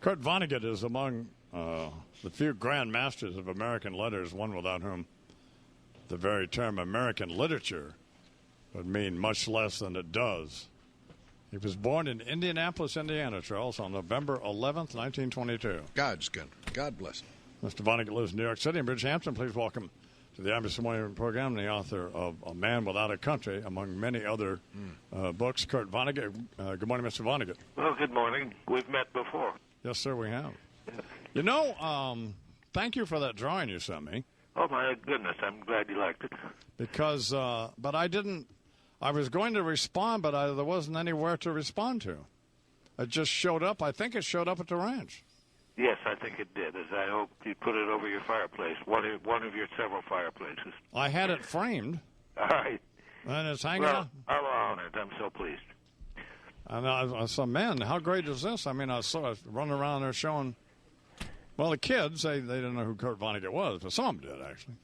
Kurt Vonnegut is among the few grand masters of American letters, one without whom the very term American literature would mean much less than it does. He was born in Indianapolis, Indiana, Charles, on November 11th, 1922. God's country. God bless him. Mr. Vonnegut lives in New York City and Bridgehampton. Please welcome to the Imus Morning program the author of A Man Without a Country, among many other books, Kurt Vonnegut. Good morning, Mr. Vonnegut. Well, good morning. We've met before. Yes, sir, we have. You know, thank you for that drawing you sent me. Oh, my goodness. I'm glad you liked it. Because, but I didn't, I was going to respond, but there wasn't anywhere to respond to. It just showed up. I think it showed up at the ranch. Yes, I think it did, as I hope you put it over your fireplace, one of your several fireplaces. I had it framed. All right. And it's hanging well, out. I'm honored. I'm so pleased. And I said, man, how great is this? I mean, I saw it running around there showing, well, the kids, they didn't know who Kurt Vonnegut was, but some did, actually.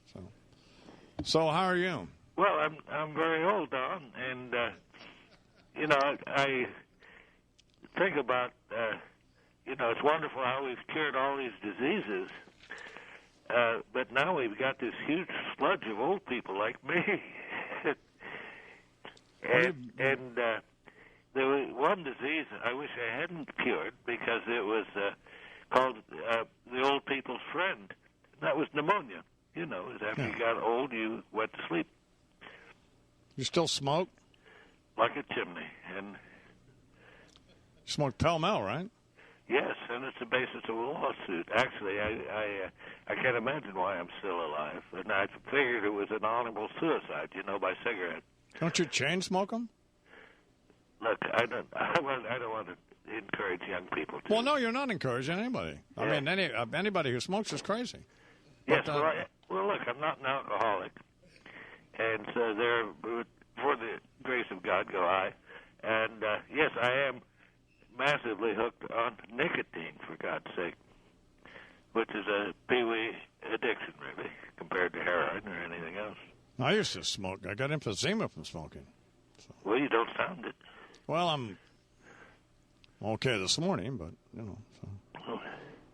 So how are you? Well, I'm very old, Don, and, you know, I think about, you know, it's wonderful how we've cured all these diseases, but now we've got this huge sludge of old people like me. and there was one disease I wish I hadn't cured because it was called the old people's friend. That was pneumonia. You know, after you got old, you went to sleep. You still smoke? Like a chimney. And you smoke pell-mell, right? Yes, and it's the basis of a lawsuit. Actually, I can't imagine why I'm still alive. And I figured it was an honorable suicide, you know, by cigarette. Don't you chain smoke them? Look, I don't want to encourage young people to. Well, no, you're not encouraging anybody. Yeah. I mean, anybody who smokes is crazy. Yes, But, well, look, I'm not an alcoholic. And so there, for the grace of God, go I. And, yes, I am massively hooked on nicotine, for God's sake, which is a peewee addiction, really, compared to heroin or anything else. I used to smoke. I got emphysema from smoking. So. Well, you don't sound it. Well, I'm okay this morning, but, you know. So.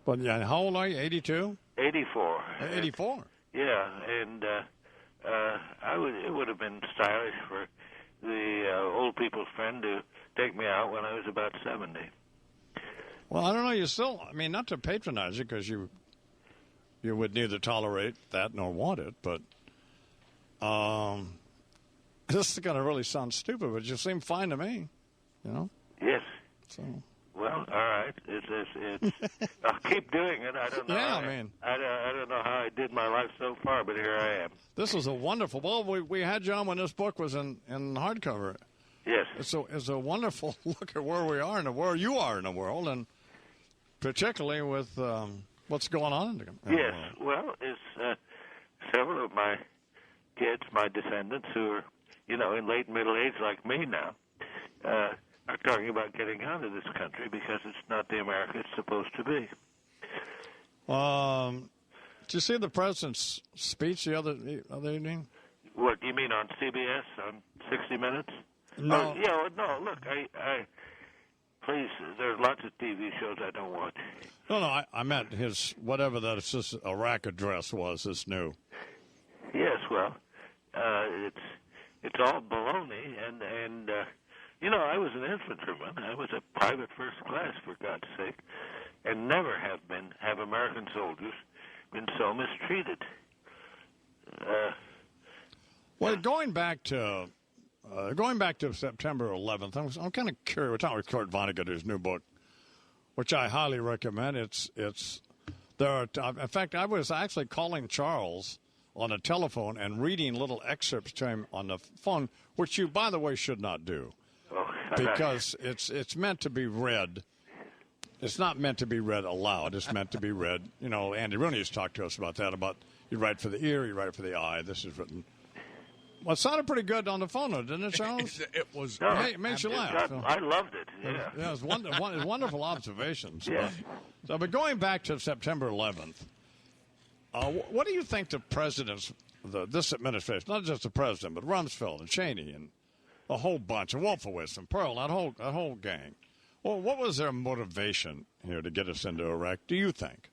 But, yeah, how old are you, 82? 84. 84? Yeah, and it would have been stylish for the old people's friend to take me out when I was about 70. Well, I don't know. You still, I mean, not to patronize you because you would neither tolerate that nor want it, but this is going to really sound stupid, but you seem fine to me, you know? Yes. So. Well, all right. It's I'll keep doing it. I don't know. Yeah, I don't know how I did my life so far, but here I am. This was a wonderful. Well, we had you on when this book was in hardcover. Yes. It's a wonderful look at where we are and where you are in the world, and particularly with what's going on in the yes. world. Well, it's several of my kids, my descendants, who are, you know, in late middle age like me now, are talking about getting out of this country because it's not the America it's supposed to be. Did you see the president's speech the other evening? What, you mean on CBS, on 60 Minutes? No. No, look, I please, there's lots of TV shows I don't watch. No, I meant his, whatever that Iraq address was, is new. Yes, well, it's all baloney, and you know, I was an infantryman. I was a private first class, for God's sake, and never have American soldiers been so mistreated. Well, going back to September 11th, I'm kind of curious. We're talking with Kurt Vonnegut, his new book, which I highly recommend. In fact, I was actually calling Charles on a telephone and reading little excerpts to him on the phone, which you, by the way, should not do. Because it's meant to be read. It's not meant to be read aloud. It's meant to be read. You know, Andy Rooney has talked to us about that, about you write for the ear, you write for the eye. This is written. Well, it sounded pretty good on the phone, didn't it, Charles? It was. It makes you laugh. I loved it, yeah. Yeah, it was wonderful observations. Yeah. But going back to September 11th, what do you think the president's, this administration, not just the president, but Rumsfeld and Cheney and a whole bunch, and Wolfowitz and Pearl, that whole gang. Well, what was their motivation here to get us into Iraq, do you think?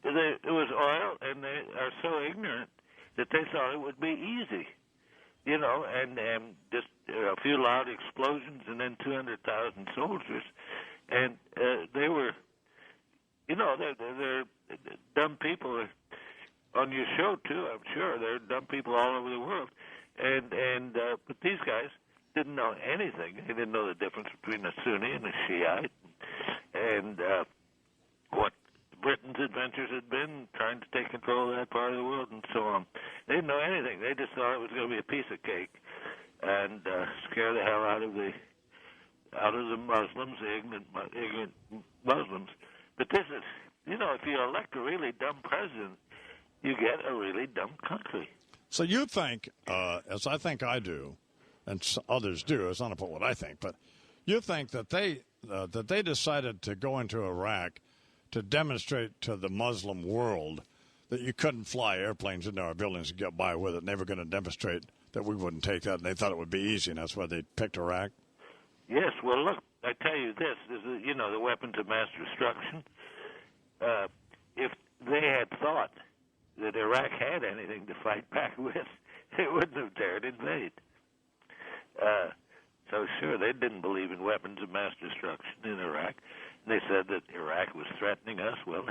It was oil, and they are so ignorant that they thought it would be easy, and just a few loud explosions and then 200,000 soldiers. And they were, they're dumb people on your show, too, I'm sure. They're dumb people all over the world. But these guys didn't know anything. They didn't know the difference between a Sunni and a Shiite, and what Britain's adventures had been, trying to take control of that part of the world, and so on. They didn't know anything. They just thought it was going to be a piece of cake and scare the hell out of the Muslims, the ignorant Muslims. But this is, if you elect a really dumb president, you get a really dumb country. So you think, as I think I do, and others do, it's not about what I think, but you think that they decided to go into Iraq to demonstrate to the Muslim world that you couldn't fly airplanes into our buildings and get by with it, and they were going to demonstrate that we wouldn't take that, and they thought it would be easy, and that's why they picked Iraq? Yes, well, look, I tell you this is, the weapons of mass destruction. If they had thought that Iraq had anything to fight back with, they wouldn't have dared invade. So, sure, they didn't believe in weapons of mass destruction in Iraq. They said that Iraq was threatening us. Well,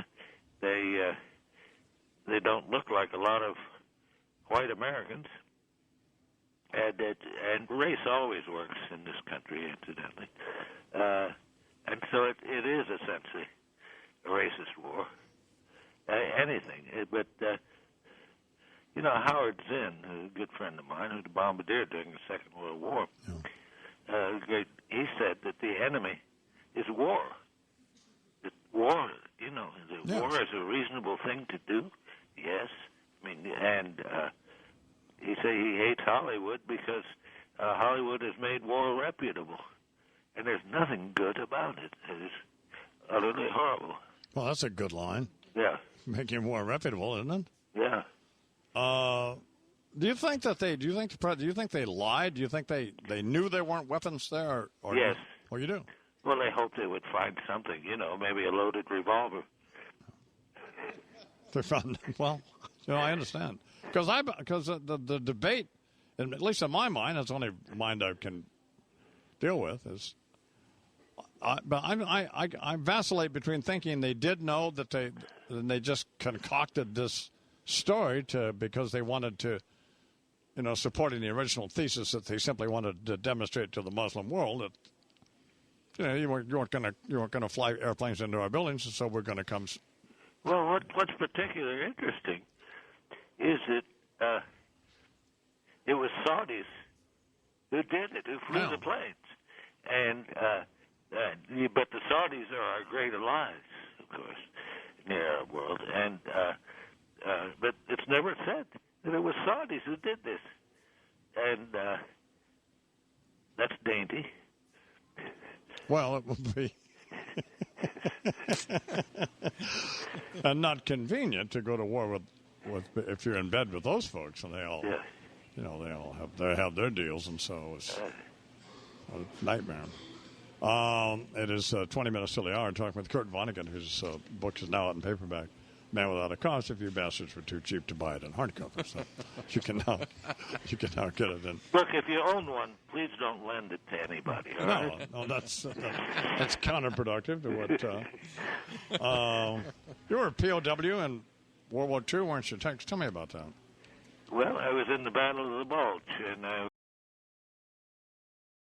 they don't look like a lot of white Americans. And race always works in this country, incidentally. And so it is essentially a racist war. Anything. But, Howard Zinn, a good friend of mine, who was a bombardier during the Second World War, he said that the enemy is war. That war, war is a reasonable thing to do. Yes. He said he hates Hollywood because Hollywood has made war reputable. And there's nothing good about it. It is utterly horrible. Well, that's a good line. Yeah. Making war reputable, isn't it? Yeah. Do you think they lied? Do you think they knew there weren't weapons there? Or yes. Or you do? Well, they hoped they would find something, maybe a loaded revolver. They found, well, I understand. Because the debate, at least in my mind, that's the only mind I can deal with, is, but I vacillate between thinking they did know that they just concocted this story because they wanted to, supporting the original thesis that they simply wanted to demonstrate to the Muslim world that, you weren't going to fly airplanes into our buildings, and so we're going to come. Well, what's particularly interesting is that it was Saudis who did it, who flew the planes, but the Saudis are our great allies, of course, in the Arab world, and but it's never said that it was Saudis who did this, and that's dainty. Well, it would be and not convenient to go to war with if you're in bed with those folks, and they all, they have their deals, and so it's a nightmare. It is 20 minutes till the hour. Talking with Kurt Vonnegut, whose book is now out in paperback, Man Without a Cause. If you bastards were too cheap to buy it in hardcover, so you can now get it in. Look, if you own one, please don't lend it to anybody. All right? No, that's counterproductive to what. You were a POW in World War II, weren't you? Tell me about that. Well, I was in the Battle of the Bulge.